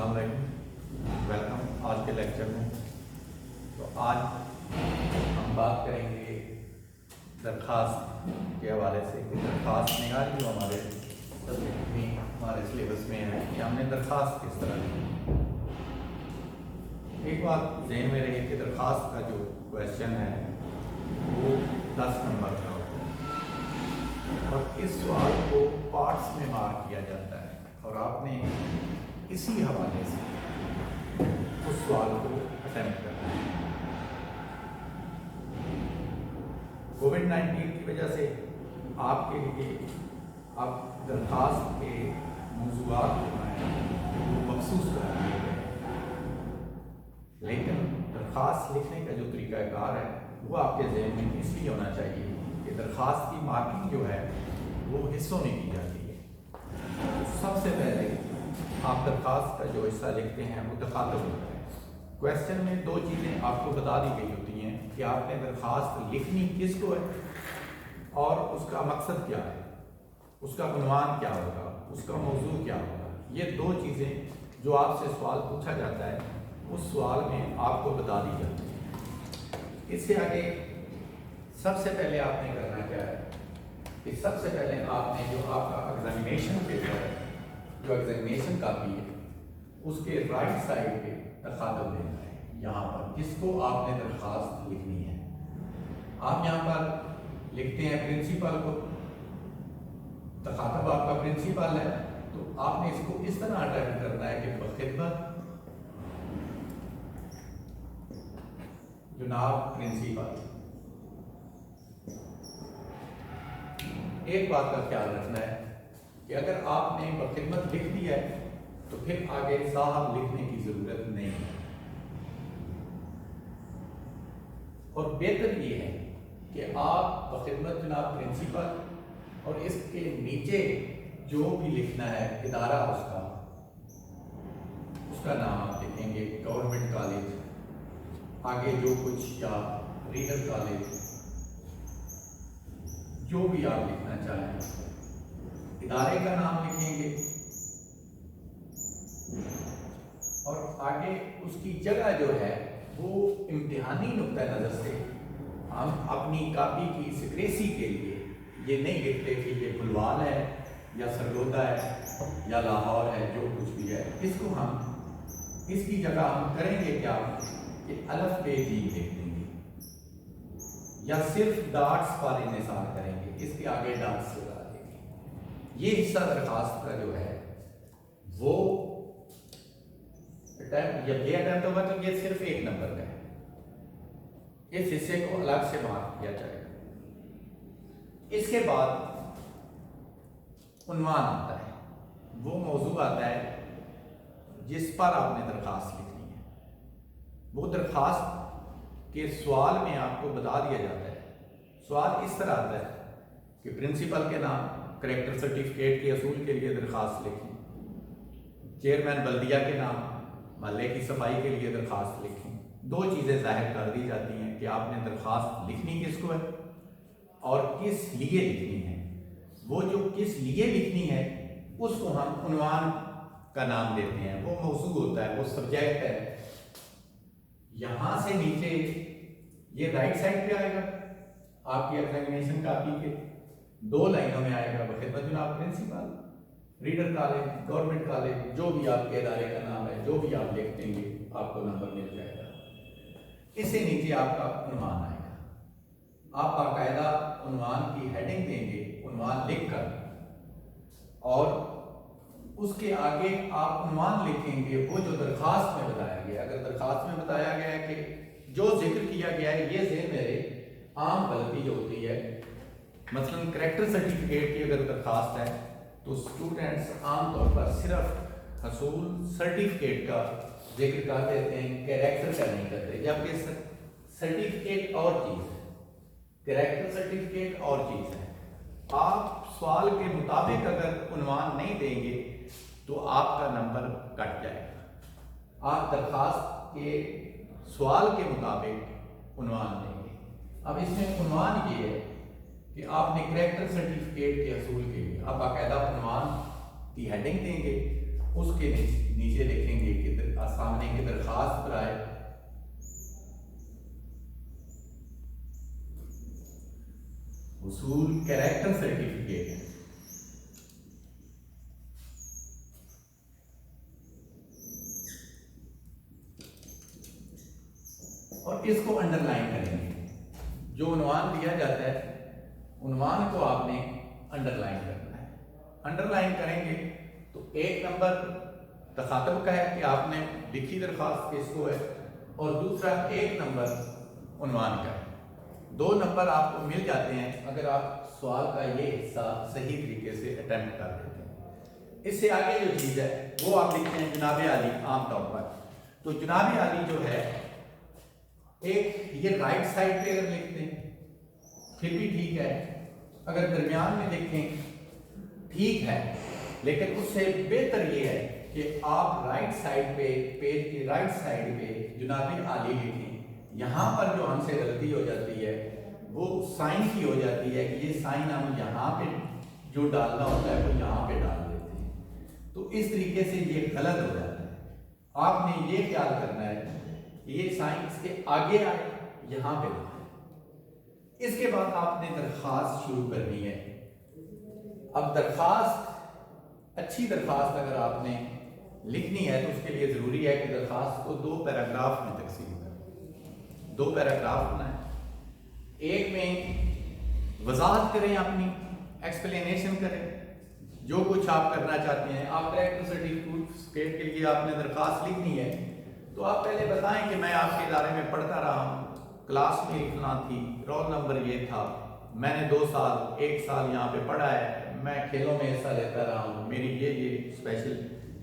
अस्सलाम वालेकुम, वेलकम आज के लेक्चर में। तो आज हम बात करेंगे दरख्वास्त के हवाले से कि दरख्वास्त निकाल जो हमारे सब्जेक्ट में हमारे सिलेबस में है कि हमने दरख्वास्त किस तरह की। एक बात ज़हन में रहे कि दरख्वास्त का जो क्वेश्चन है वो 10 नंबर का होता है और इस सवाल को पार्ट्स में मार्क किया जाता है और आपने इसी हवाले से उस सवाल को अटेम्प्ट करना है। कोविड-19 की वजह से आपके लिए अब दरख्वास्त के मौज़ूआत जो हैं वो मखसूस कर दिए गए हैं, लेकिन दरख्वास्त लिखने का जो तरीक़ाकार है वो आपके ज़हन में इसलिए होना चाहिए कि दरख्वास्त की मार्किंग जो है वो हिस्सों में की जाती है। तो सबसे पहले आप दरख्वास्त का जो हिस्सा लिखते हैं वो तखातब होता है। क्वेश्चन में दो चीज़ें आपको बता दी गई होती हैं कि आपने दरख्वास्त लिखनी किसको है और उसका मकसद क्या है, उसका उन्वान क्या होगा, उसका मौजू क्या होगा। ये दो चीज़ें जो आपसे सवाल पूछा जाता है उस सवाल में आपको बता दी जाती है। इससे आगे सबसे पहले आपने करना क्या है कि सबसे पहले आपने जो आपका एग्जामिनेशन पेपर है, जो एग्जामिनेशन कापी है, उसके राइट साइड पे तखातब देना है। यहाँ पर जिसको आपने दरख्वास्त लिखनी है, आप यहाँ पर लिखते हैं प्रिंसिपल को, तखातब आपका प्रिंसिपल है, तो आपने इसको इस तरह अटेम्प्ट करना है कि बखिदमत जनाब प्रिंसिपल। एक बात का ख्याल रखना है कि अगर आपने बखिदमत लिख दिया है तो फिर आगे साहब लिखने की जरूरत नहीं है। और बेहतर ये है कि आप बखिदमत जनाब प्रिंसिपल और इसके नीचे जो भी लिखना है इदारा उसका नाम आप लिखेंगे, गवर्नमेंट कॉलेज, आगे जो कुछ या रीडर कॉलेज, जो भी आप लिखना चाहें, इदारे का नाम लिखेंगे और आगे उसकी जगह जो है वो इम्तिहानी नुक्ता नज़र से हम अपनी कापी की सिक्रेसी के लिए ये नहीं लिखते कि ये बुलवाल है या सरगोदा है या लाहौर है, जो कुछ भी है, इसको हम इसकी जगह हम करेंगे क्या कि अलफ पे जी लिख देंगे या सिर्फ डाट्स पर इन्हिसार करेंगे, इसके आगे डाट्स लगा देंगे। ये हिस्सा दरख्वास्त का जो है वो जब ये अटेम्प्ट होगा तो ये सिर्फ 1 नंबर का है, इस हिस्से को अलग से मार्क किया जाएगा। इसके बाद उन्वान आता है, वो मौजू आता है जिस पर आपने दरख्वास्त लिखनी है। वो दरख्वास्त के सवाल में आपको बता दिया जाता है। सवाल इस तरह आता है कि प्रिंसिपल के नाम, करेक्टर सर्टिफिकेट के असूल के लिए दरख्वास्त लिखें, चेयरमैन बल्दिया के नाम, महल्ले की सफाई के लिए दरख्वास्त लिखें। दो चीज़ें जाहिर कर दी जाती हैं कि आपने दरख्वास्त लिखनी किसको है और किस लिए लिखनी है। वो जो किस लिए लिखनी है उसको हम उन्वान का नाम देते हैं, वो मौजू होता है, वो सब्जेक्ट है। यहाँ से नीचे ये राइट साइड पे आएगा, आपकी एग्जामिनेशन कापी के 2 लाइनों में आएगा, बखिदमत जनाब principal, reader college, government college, जो भी आपके इदारे का नाम है, जो भी आप लिख देंगे आपको नंबर मिल जाएगा। इससे नीचे आपका उन्वान आएगा। आप बाकायदा उन्वान की हेडिंग देंगे, उन्वान लिखकर, और उसके आगे आप उन्वान लिखेंगे वो जो दरख्वास्त में बताया गया। अगर दरख्वास्त में बताया गया है कि जो जिक्र किया गया है, ये ज़हन मेरे आम गलती जो होती है, मसलन करेक्टर सर्टिफिकेट की अगर दरख्वास्त है तो स्टूडेंट्स आमतौर पर सिर्फ हसूल सर्टिफिकेट का जिक्र कर देते हैं, कैरेक्टर का नहीं करते, जबकि सर्टिफिकेट और चीज़ है, कैरेक्टर सर्टिफिकेट और चीज़ है। आप सवाल के मुताबिक अगर उन्वान नहीं देंगे तो आपका नंबर कट जाएगा। आप दरख्वास्त के सवाल के मुताबिक उन्वान देंगे। अब इसमें उन्वान ये है कि आपने करेक्टर सर्टिफिकेट के असूल के लिए आप बाकायदा उन्वान की हेडिंग देंगे, उसके नीचे लिखेंगे उसूल कैरेक्टर सर्टिफिकेट है। और इसको अंडरलाइन करेंगे। जो उन्वान दिया जाता है उन्वान को आपने अंडरलाइन करना है। अंडरलाइन करेंगे तो एक नंबर तखातब का है कि आपने लिखी दरख्वास्त किसको है, और दूसरा एक नंबर उन्वान का है। 2 नंबर आपको मिल जाते हैं अगर आप सवाल का ये हिस्सा सही तरीके से अटेम्प्ट कर देते हैं। इससे आगे जो चीज़ है वो आप लिखते हैं जनाब आली आमतौर पर। तो जनाब आली जो है एक ये राइट साइड पे अगर लिखते हैं फिर भी ठीक है, अगर दरमियान में लिखें ठीक है, लेकिन उससे बेहतर ये है कि आप राइट साइड पे पेज की राइट साइड पे जनाब आली लिखें। यहाँ पर जो हमसे गलती हो जाती है वो साइन की हो जाती है कि ये साइन हम यहाँ पे जो डालना होता है वो यहाँ पे डाल देते हैं, तो इस तरीके से ये गलत हो जाता है। आपने ये ख्याल करना है ये साइन इसके आगे आए यहाँ पे लिखें। इसके बाद आपने दरख्वास्त शुरू करनी है। अब दरख्वास्त अच्छी दरख्वास्त अगर आपने लिखनी है तो उसके लिए ज़रूरी है कि दरख्वास्त को 2 पैराग्राफ में तकसीम करें। 2 पैराग्राफ बनाएं। एक में वजाहत करें, अपनी एक्सप्लेनेशन करें जो कुछ आप करना चाहते हैं। आप कैरेक्टर सर्टिफिकेट के लिए आपने दरख्वास्त लिखनी है तो आप पहले बताएं कि मैं आपके इदारे में पढ़ता रहा हूँ, क्लास मेरी फलां थी, रोल नंबर ये था, मैंने 2 साल 1 साल यहाँ पे पढ़ा है, मैं खेलों में हिस्सा लेता रहा हूँ, मेरी ये स्पेशल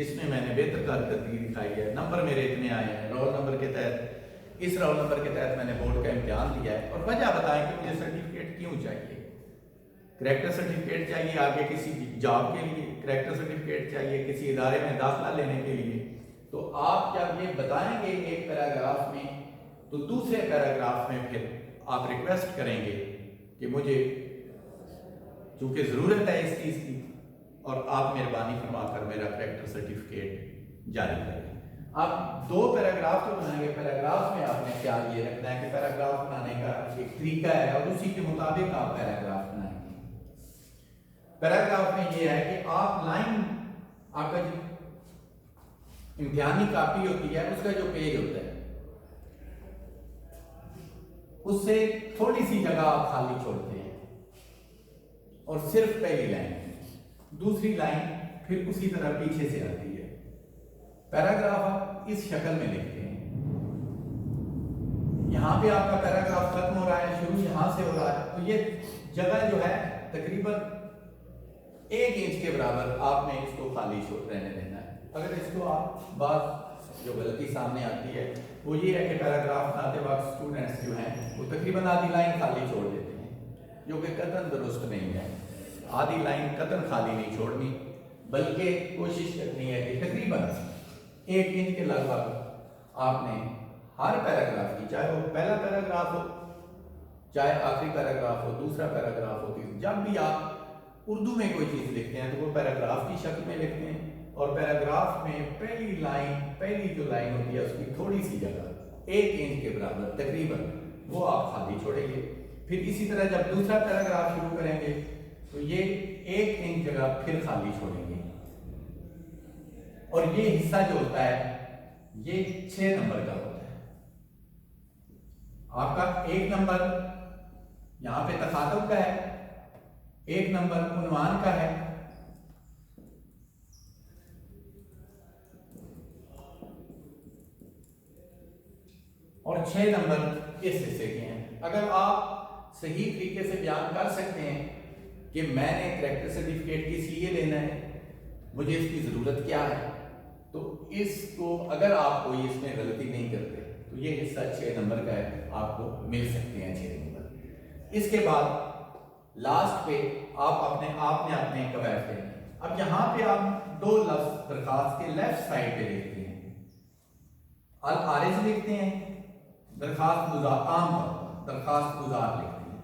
इसमें मैंने बेहतर कारकर्दगी दिखाई है, नंबर मेरे इतने आए हैं, रोल नंबर के तहत इस रोल नंबर के तहत मैंने बोर्ड का इम्तिहान दिया है। और वजह बताएं कि मुझे सर्टिफिकेट क्यों चाहिए। करैक्टर सर्टिफिकेट चाहिए आगे किसी जॉब के लिए, करैक्टर सर्टिफिकेट चाहिए किसी इदारे में दाखिला लेने के लिए। तो आप जब ये बताएंगे एक पैराग्राफ में तो दूसरे पैराग्राफ में फिर आप रिक्वेस्ट करेंगे कि मुझे चूंकि ज़रूरत है इस चीज़ की और आप मेहरबानी फरमाकर मेरा करैक्टर सर्टिफिकेट जारी करें। आप 2 पैराग्राफ तो बनाएंगे, पैराग्राफ में आपने ख्याल ये रखना है कि पैराग्राफ बनाने का एक तरीका है और उसी के मुताबिक आप पैराग्राफ बनाएंगे। पैराग्राफ में ये है कि आप लाइन, आपका जो इम्तिहानी कापी होती है उसका जो पेज होता है उससे थोड़ी सी जगह आप खाली छोड़ते हैं और सिर्फ पहली लाइन, दूसरी लाइन फिर उसी तरह पीछे से आती है। पैराग्राफ आप इस शक्ल में लिखते हैं। यहां पे आपका पैराग्राफ खत्म हो रहा है, शुरू यहां से हो रहा है, तो ये जगह जो है तकरीबन 1 इंच के बराबर आपने इसको खाली रहने देना है। अगर इसको आप बात जो गलती सामने आती है वो ये है कि पैराग्राफ बनाते वक्त स्टूडेंट्स जो हैं वो तकरीबन आधी लाइन खाली छोड़ देते हैं, जो कि कतई दुरुस्त नहीं है। आधी लाइन कतई खाली नहीं छोड़नी, बल्कि कोशिश करनी है कि तकरीबन 1 इंच के लगभग आपने हर पैराग्राफ की, चाहे वो पहला पैराग्राफ हो, चाहे आखिरी पैराग्राफ हो, दूसरा पैराग्राफ हो, जब भी आप उर्दू में कोई चीज़ लिखते हैं तो वो पैराग्राफ की शक्ल में लिखते हैं और पैराग्राफ में पहली लाइन, पहली जो लाइन होती है उसकी थोड़ी सी जगह 1 इंच के बराबर तकरीबन वो आप खाली छोड़ेंगे। फिर इसी तरह जब दूसरा पैराग्राफ शुरू करेंगे तो ये 1 इंच जगह फिर खाली छोड़ेंगे। और ये हिस्सा जो होता है ये 6 नंबर का होता है। आपका 1 नंबर यहां पे तखातब का है, 1 नंबर उन्वान का है, और 6 नंबर इस हिस्से के हैं। अगर आप सही तरीके से बयान कर सकते हैं कि मैंने करैक्टर सर्टिफिकेट किस लिए लेना है, मुझे इसकी ज़रूरत क्या है, तो इसको अगर आप कोई इसमें गलती नहीं करते तो ये हिस्सा 6 नंबर का है, आपको मिल सकते हैं 6 नंबर। इसके बाद लास्ट पे आपने अपने कवायद देने। अब यहाँ पे आप 2 लफ्ज दरखास्त के लेफ्ट साइड पे लिखते हैं, अल आरिज लिखते हैं, दरखास्त गुजार, आमतौर पर दरखास्त गुजार लिखते हैं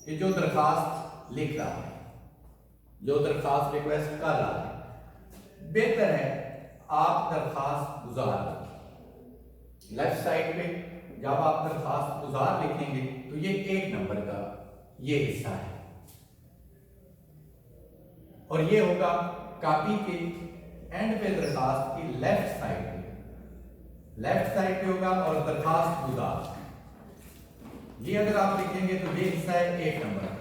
कि जो दरखास्त लिख रहा है, जो दरखास्त रिक्वेस्ट कर रहा है। बेहतर है आप दरखास्त गुजार लेफ्ट साइड पे जब आप दरखास्त गुजार लिखेंगे तो ये 1 नंबर का ये हिस्सा है, और ये होगा कॉपी के एंड पे दरखास्त की लेफ्ट साइड पे होगा, और दरखास्त गुजार, ये अगर आप लिखेंगे तो ये हिस्सा है 1 नंबर का।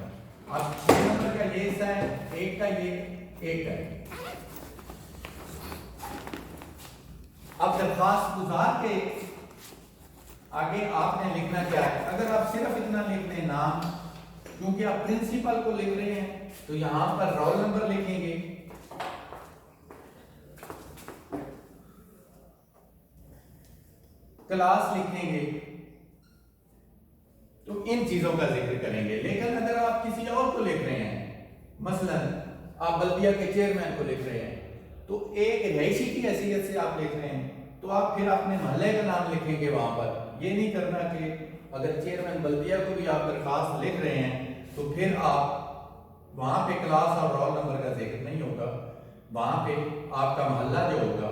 अब 6 नंबर का ये हिस्सा है, 1 का ये, 1 का ये। अब दरखास्त गुजार के आगे आपने लिखना क्या है? अगर आप सिर्फ इतना लिख दें नाम, क्योंकि आप प्रिंसिपल को लिख रहे हैं तो यहां पर रोल नंबर लिखेंगे, क्लास लिखेंगे, तो इन चीजों का जिक्र करेंगे। लेकिन अगर आप किसी और को लिख रहे हैं, मसलन आप बल्दिया के चेयरमैन को लिख रहे हैं, तो एक रईसी की हैसियत से आप लिख रहे हैं, तो आप फिर अपने मोहल्ले का नाम लिखेंगे वहां पर। ये नहीं करना कि अगर चेयरमैन बल्दिया को भी आप दरखास्त लिख रहे हैं तो फिर आप वहां पे क्लास और रोल नंबर का जिक्र नहीं होगा, वहां पे आपका मोहल्ला जो होगा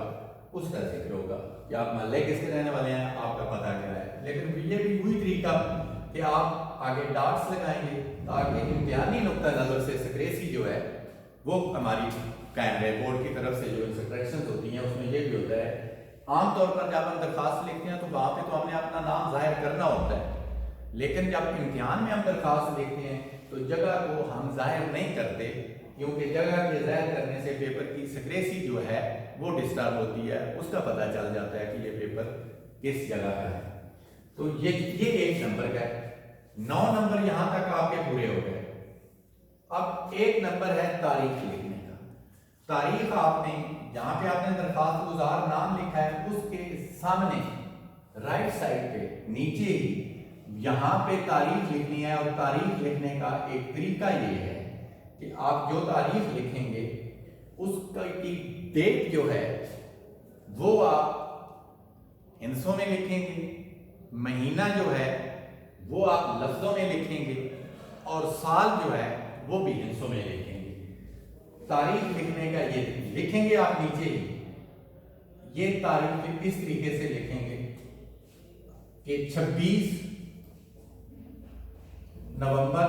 उसका जिक्र होगा कि आप मोहल्ले किसके रहने वाले हैं, आपका पता क्या है। लेकिन ये भी वही तरीका कि आप आगे डॉट्स लगाएंगे ताकि इम्तिहानी नुक्ता नजर से सिक्रेसी जो है वो हमारी कायम रहे। बोर्ड की तरफ से जो इंस्ट्रक्शंस होती हैं उसमें ये भी होता है, आमतौर पर जब हम दरखास्त लिखते हैं तो वहां पे तो हमने अपना नाम जाहिर करना होता है, लेकिन जब इम्तिहान में हम दरखास्त लिखते हैं तो जगह को हम जाहिर नहीं करते, क्योंकि जगह के जाहिर करने से पेपर की सिक्रेसी जो है वो डिस्टर्ब होती है, उसका पता चल जाता है कि ये पेपर किस जगह का है। तो ये 1 नंबर का है। 9 नंबर यहां तक आपके पूरे हो गए। अब 1 नंबर है तारीख लिखने का। तारीख आपने जहां पे आपने दरखास्त गुजार नाम लिखा है उसके सामने राइट साइड पे नीचे ही यहां पे तारीख लिखनी है। और तारीख लिखने का एक तरीका ये है कि आप जो तारीख लिखेंगे उसका की डेट जो है वो आप हिंसों में लिखेंगे, महीना जो है वो आप लफ्जों में लिखेंगे, और साल जो है वो भी हिंसों में लिखेंगे। तारीख लिखने का ये लिखेंगे आप नीचे ही, ये तारीख इस तरीके से लिखेंगे कि 26 नवंबर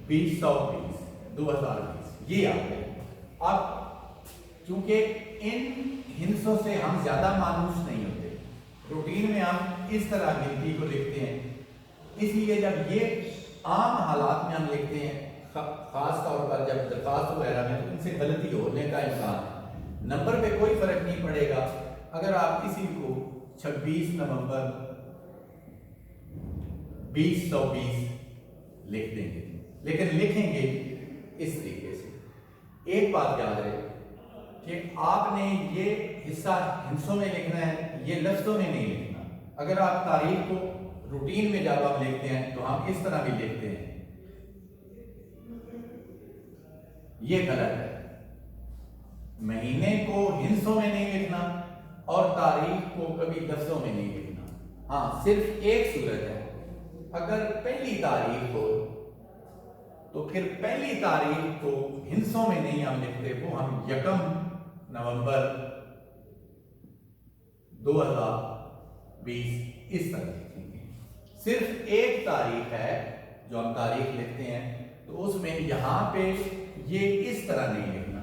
2020 ये आपके। अब चूंकि इन हिंसों से हम ज्यादा मानूस नहीं होते, रूटीन में हम इस तरह गिनती को लिखते हैं, इसलिए जब ये आम हालात में हम लिखते हैं, खास तौर पर जब दरखास्त वगैरह में, तो इनसे गलती होने का इम्कान है। नंबर पे कोई फर्क नहीं पड़ेगा अगर आप इसी को 26 नवंबर 2020 लिख देंगे, लेकिन लिखेंगे इस तरीके से। एक बात याद रहे कि आपने ये हिस्सा हिंसों में लिखना है, ये लफ्जों में नहीं लिखना। अगर आप तारीख को रूटीन में जब आप लिखते हैं तो हम इस तरह भी लिखते हैं, ये गलत है। महीने को हिंसों में नहीं लिखना और तारीख को कभी लफ्जों में नहीं लिखना। हाँ, सिर्फ एक सूरत है, अगर पहली तारीख हो तो फिर पहली तारीख को हिंसों में नहीं हम लिखते, वो हम 1 नवंबर 2020 इस तरह लिखेंगे। सिर्फ एक तारीख है जो हम तारीख लिखते हैं, तो उसमें यहां पे ये इस तरह नहीं लिखना,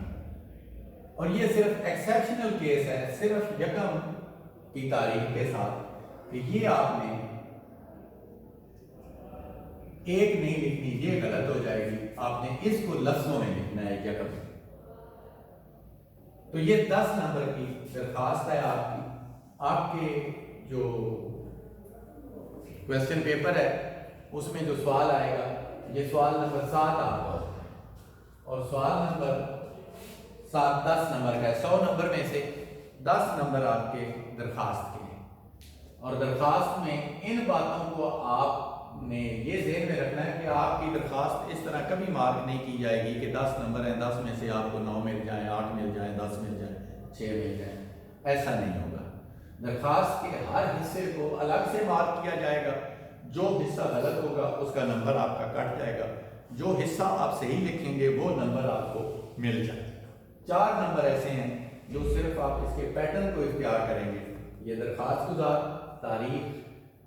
और ये सिर्फ एक्सेप्शनल केस है, सिर्फ 1 की तारीख के साथ कि ये आपने एक नहीं लिखनी, ये गलत हो जाएगी, आपने इसको लफ्जों में लिखना है 1। तो ये 10 नंबर की दरखास्त है आपकी। आपके जो क्वेश्चन पेपर है उसमें जो सवाल आएगा, ये सवाल नंबर 7 आपका, और सवाल नंबर 7 10 नंबर का है। 100 नंबर में से 10 नंबर आपके दरखास्त के हैं, और दरखास्त में इन बातों को आपने ये ज़हन में रखना है कि आपकी दरखास्त इस तरह कभी मार्क नहीं की जाएगी कि 10 नंबर हैं, 10 में से आपको 9 मिल जाए, 8 मिल जाए, 10 मिल जाए, 6 मिल जाए, ऐसा नहीं होगा। दरखास्त के हर हिस्से को अलग से मार्क किया जाएगा, जो हिस्सा गलत होगा उसका नंबर आपका कट जाएगा, जो हिस्सा आप सही लिखेंगे वो नंबर आपको मिल जाएगा। 4 नंबर ऐसे हैं जो सिर्फ आप इसके पैटर्न को इख्तियार करेंगे। ये दरखास्त गुजार, तारीख,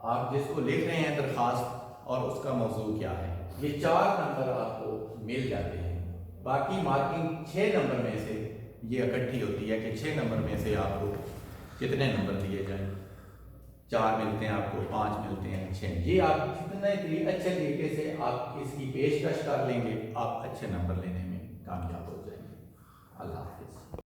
آپ جس کو لکھ رہے ہیں درخواست اور اس کا موضوع کیا ہے، یہ 4 نمبر آپ کو مل جاتے ہیں۔ باقی مارکنگ 6 نمبر میں سے یہ اکٹھی ہوتی ہے کہ 6 نمبر میں سے آپ کو کتنے نمبر دیے جائیں، 4 ملتے ہیں آپ کو، 5 ملتے ہیں، 6۔ یہ آپ جتنے اچھے طریقے سے آپ اس کی پیشکش کر لیں گے، آپ اچھے نمبر لینے میں کامیاب ہو جائیں گے۔ اللہ حافظ۔